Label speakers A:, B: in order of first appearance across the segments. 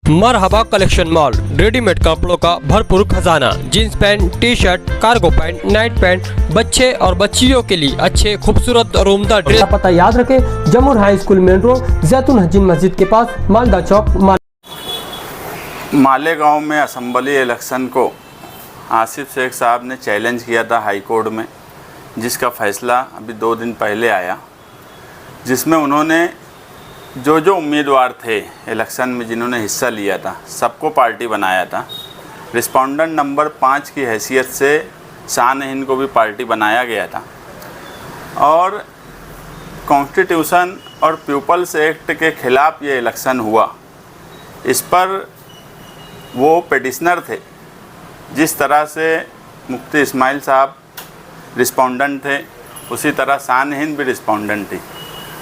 A: मरहबा collection mall, readymade कपड़ों का भरपूर खजाना। Jeans pant, T shirt, cargo pant, night pant, बच्चे और बच्चियों के लिए अच्छे खूबसूरत और उम्दा ड्रेस। पता याद रखें, जमुर हाई स्कूल मेन रोड, जैतून हजीन मस्जिद के पास, मालदा चौक।
B: मालेगांव में असेंबली इलेक्शन को आसिफ शेख साहब ने चैलेंज किया था हाई कोर्ट में, जिसका फैसला अभी 2 दिन पहले आया, जिसमें उन्होंने जो उम्मीदवार थे इलेक्शन में जिन्होंने हिस्सा लिया था सबको पार्टी बनाया था। रिस्पोंडेंट नंबर 5 की हैसियत से शान-ए-हिंद को भी पार्टी बनाया गया था और कॉन्स्टिट्यूशन और पीपल्स एक्ट के ख़िलाफ़ ये इलेक्शन हुआ। इस पर वो पिटिशनर थे, जिस तरह से मुफ्ती इस्माइल साहब रिस्पोंडेंट थे उसी तरह शान-ए-हिंद भी रिस्पोंडेंट थी।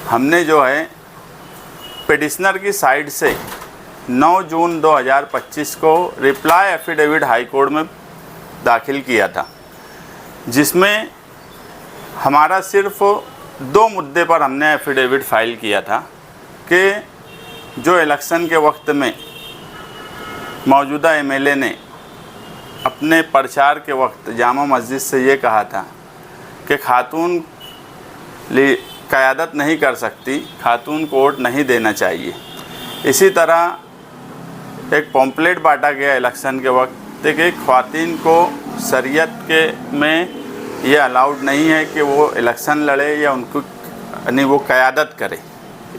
B: हमने जो है पिटिशनर की साइड से 9 जून 2025 को रिप्लाई एफिडेविट हाई कोर्ट में दाखिल किया था, जिसमें हमारा सिर्फ 2 मुद्दे पर हमने एफिडेविट फाइल किया था कि जो इलेक्शन के वक्त में मौजूदा एमएलए ने अपने प्रचार के वक्त जामा मस्जिद से ये कहा था कि खातून क़यादत नहीं कर सकती, खातून को वोट नहीं देना चाहिए। इसी तरह एक पॉम्पलेट बांटा गया इलेक्शन के वक्त कि ख़वातीन को शरीयत के में ये अलाउड नहीं है कि वो इलेक्शन लड़े या उनको यानी वो क़यादत करे।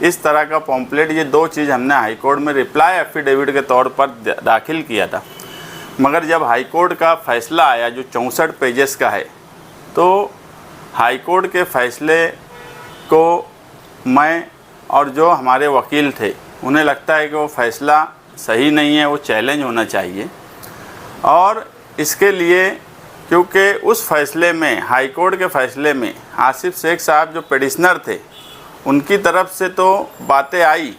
B: इस तरह का पॉम्पलेट, ये 2 चीज़ हमने हाई कोर्ट में रिप्लाई एफिडेविट के तौर पर दाखिल किया था। मगर जब हाई कोर्ट का फ़ैसला आया जो 64 पेजेस का है, तो हाई कोर्ट के फ़ैसले को मैं और जो हमारे वकील थे उन्हें लगता है कि वो फ़ैसला सही नहीं है, वो चैलेंज होना चाहिए। और इसके लिए क्योंकि उस फैसले में, हाई कोर्ट के फ़ैसले में आसिफ शेख साहब जो पिटिशनर थे उनकी तरफ से तो बातें आई,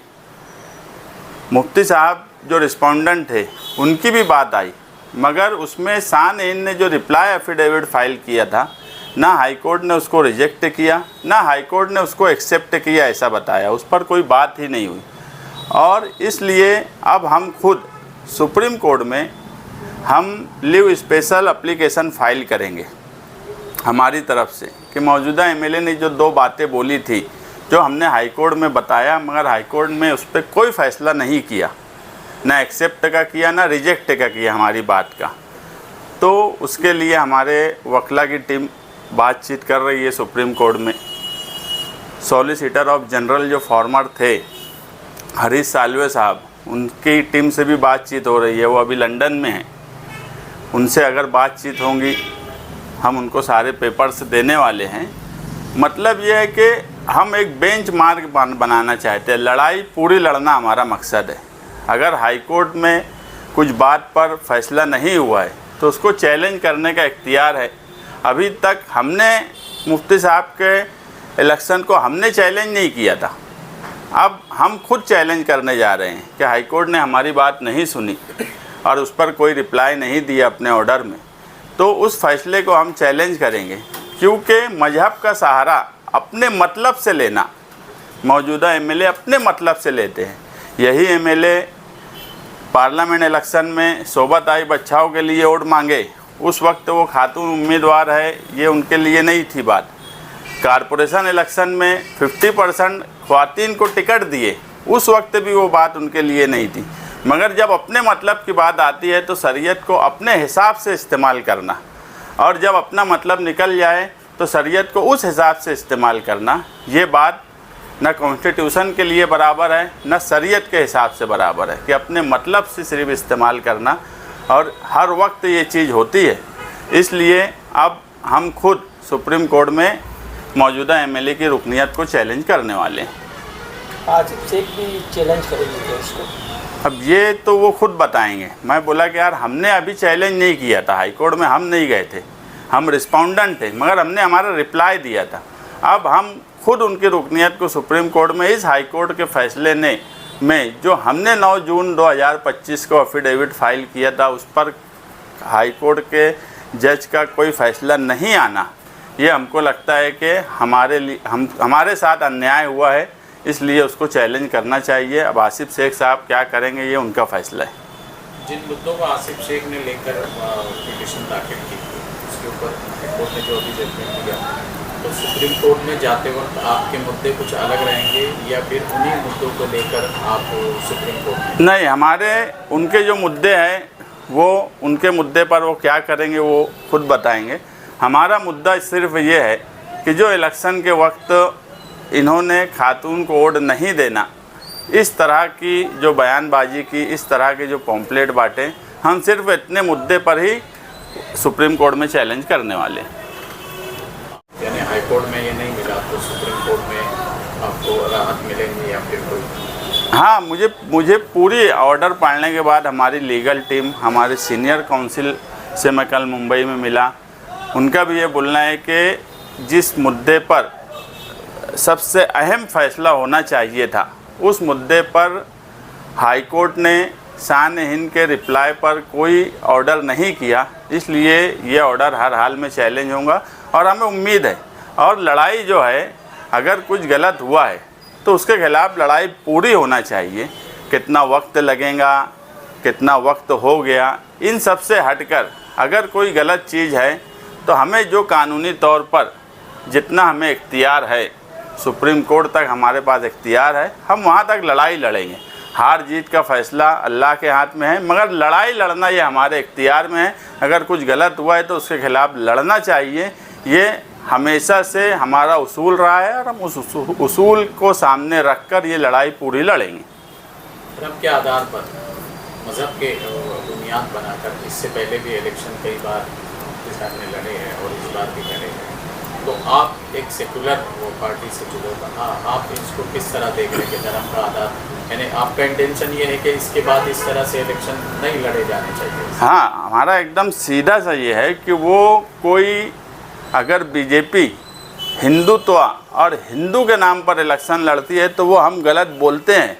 B: मुफ्ती साहब जो रिस्पोंडेंट थे उनकी भी बात आई, मगर उसमें शान-ए-हिंद ने जो रिप्लाई एफिडेविट फाइल किया था ना हाई कोर्ट ने उसको रिजेक्ट किया, ना हाई कोर्ट ने उसको एक्सेप्ट किया, ऐसा बताया। उस पर कोई बात ही नहीं हुई। और इसलिए अब हम खुद सुप्रीम कोर्ट में हम लीव स्पेशल एप्लीकेशन फाइल करेंगे हमारी तरफ से कि मौजूदा एमएलए ने जो 2 बातें बोली थी जो हमने हाई कोर्ट में बताया, मगर हाई कोर्ट में उस पर कोई फ़ैसला नहीं किया, ना एक्सेप्ट का किया ना रिजेक्ट का किया हमारी बात का। तो उसके लिए हमारे वकला की टीम बातचीत कर रही है सुप्रीम कोर्ट में। सॉलिसिटर ऑफ जनरल जो फॉर्मर थे हरीश साल्वे साहब, उनकी टीम से भी बातचीत हो रही है, वो अभी लंदन में हैं। उनसे अगर बातचीत होंगी हम उनको सारे पेपर्स देने वाले हैं। मतलब ये है कि हम एक बेंच मार्क बनाना चाहते हैं, लड़ाई पूरी लड़ना हमारा मकसद है। अगर हाई कोर्ट में कुछ बात पर फैसला नहीं हुआ है तो उसको चैलेंज करने का इख्तियार है। अभी तक हमने मुफ्ती साहब के इलेक्शन को हमने चैलेंज नहीं किया था, अब हम खुद चैलेंज करने जा रहे हैं कि हाई कोर्ट ने हमारी बात नहीं सुनी और उस पर कोई रिप्लाई नहीं दिया अपने ऑर्डर में, तो उस फैसले को हम चैलेंज करेंगे। क्योंकि मजहब का सहारा अपने मतलब से लेना, मौजूदा एमएलए अपने मतलब से लेते हैं। यही एमएलए पार्लियामेंट इलेक्शन में सोबत आई बच्चाओं के लिए वोट मांगे, उस वक्त वो खातून उम्मीदवार है, ये उनके लिए नहीं थी बात। कारपोरेशन इलेक्शन में 50% ख़वातीन को टिकट दिए, उस वक्त भी वो बात उनके लिए नहीं थी। मगर जब अपने मतलब की बात आती है तो शरीयत को अपने हिसाब से इस्तेमाल करना, और जब अपना मतलब निकल जाए तो शरीयत को उस हिसाब से इस्तेमाल करना, ये बात न कॉन्स्टिट्यूशन के लिए बराबर है न शरीयत के हिसाब से बराबर है कि अपने मतलब से सिर्फ इस्तेमाल करना, और हर वक्त ये चीज़ होती है। इसलिए अब हम खुद सुप्रीम कोर्ट में मौजूदा एमएलए की रुकनियत को चैलेंज करने वाले हैं।
C: आसिफ शेख भी चैलेंज करेंगे इसको?
B: अब ये तो वो खुद बताएंगे। मैं बोला कि यार हमने अभी चैलेंज नहीं किया था, हाई कोर्ट में हम नहीं गए थे, हम रिस्पोंडेंट थे, मगर हमने हमारा रिप्लाई दिया था। अब हम खुद उनकी रुकनियत को सुप्रीम कोर्ट में इस हाई कोर्ट के फैसले में जो हमने 9 जून 2025 को एफिडेविट फाइल किया था, उस पर हाई कोर्ट के जज का कोई फ़ैसला नहीं आना, ये हमको लगता है कि हमारे साथ अन्याय हुआ है। इसलिए उसको चैलेंज करना चाहिए। अब आसिफ शेख साहब क्या करेंगे ये उनका फैसला है।
D: जिन मुद्दों को आसिफ शेख ने लेकर पिटीशन दाखिल की थी उसके ऊपर कोर्ट ने जो अभी जजमेंट दिया, तो सुप्रीम कोर्ट में जाते वक्त आपके मुद्दे कुछ अलग रहेंगे या फिर उन्हीं मुद्दों को लेकर आप सुप्रीम कोर्ट में?
B: नहीं, हमारे उनके जो मुद्दे हैं वो उनके मुद्दे पर वो क्या करेंगे वो खुद बताएंगे। हमारा मुद्दा सिर्फ ये है कि जो इलेक्शन के वक्त इन्होंने खातून को वोट नहीं देना, इस तरह की जो बयानबाजी की, इस तरह के जो पॉम्पलेट बांटे, हम सिर्फ इतने मुद्दे पर ही सुप्रीम कोर्ट में चैलेंज करने वाले हैं।
D: यानी हाई कोर्ट में ये नहीं मिला तो सुप्रीम कोर्ट में आपको राहत मिलेगी या फिर कोई?
B: हाँ, मुझे पूरी ऑर्डर पढ़ने के बाद हमारी लीगल टीम, हमारे सीनियर काउंसिल से मैं कल मुंबई में मिला, उनका भी ये बोलना है कि जिस मुद्दे पर सबसे अहम फैसला होना चाहिए था उस मुद्दे पर हाई कोर्ट ने शान हिंद के रिप्लाई पर कोई ऑर्डर नहीं किया, इसलिए ये ऑर्डर हर हाल में चैलेंज होगा। और हमें उम्मीद है, और लड़ाई जो है अगर कुछ गलत हुआ है तो उसके खिलाफ लड़ाई पूरी होना चाहिए। कितना वक्त लगेगा, कितना वक्त हो गया, इन सब से हटकर अगर कोई गलत चीज़ है तो हमें जो कानूनी तौर पर जितना हमें इख्तियार है, सुप्रीम कोर्ट तक हमारे पास इख्तियार है, हम वहाँ तक लड़ाई लड़ेंगे। हार जीत का फ़ैसला अल्लाह के हाथ में है, मगर लड़ाई लड़ना ये हमारे इख्तियार में है। अगर कुछ गलत हुआ है तो उसके खिलाफ लड़ना चाहिए, ये हमेशा से हमारा उसूल रहा है और हम उस उसूल को सामने रखकर ये लड़ाई पूरी लड़ेंगे।
D: धर्म के आधार पर, मज़हब के बुनियाद बनाकर इससे पहले भी इलेक्शन कई बार किसान ने लड़े हैं और इस बार भी लड़े हैं, तो आप एक सेकुलर पार्टी से जुड़े, आप इसको किस तरह देख रहे हैं कि धर्म का आधार, यानी आपका इंटेंशन ये है कि इसके बाद इस तरह से इलेक्शन नहीं लड़े जाने चाहिए?
B: हाँ, हमारा एकदम सीधा सा ये है कि वो कोई अगर बीजेपी हिंदुत्व और हिंदू के नाम पर इलेक्शन लड़ती है तो वो हम गलत बोलते हैं,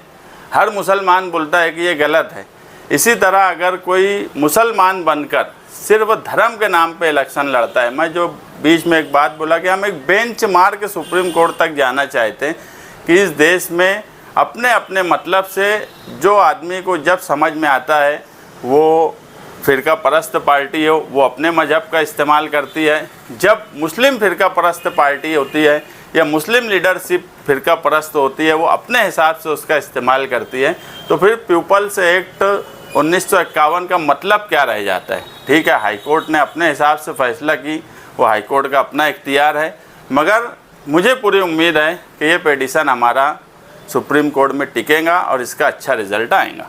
B: हर मुसलमान बोलता है कि ये गलत है। इसी तरह अगर कोई मुसलमान बनकर सिर्फ धर्म के नाम पे इलेक्शन लड़ता है, मैं जो बीच में एक बात बोला कि हम एक बेंच मार के सुप्रीम कोर्ट तक जाना चाहते हैं कि इस देश में अपने अपने मतलब से जो आदमी को जब समझ में आता है, वो फ़िरका परस्त पार्टी हो, वो अपने मज़हब का इस्तेमाल करती है। जब मुस्लिम फ़िरका परस्त पार्टी होती है या मुस्लिम लीडरशिप फ़िरका परस्त होती है, वो अपने हिसाब से उसका इस्तेमाल करती है, तो फिर पीपल्स एक्ट 1951 का मतलब क्या रह जाता है। ठीक है, हाई कोर्ट ने अपने हिसाब से फ़ैसला की, वो हाई कोर्ट का अपना इख्तियार है, मगर मुझे पूरी उम्मीद है कि ये पिटीशन हमारा सुप्रीम कोर्ट में टिकेगा और इसका अच्छा रिज़ल्ट आएगा।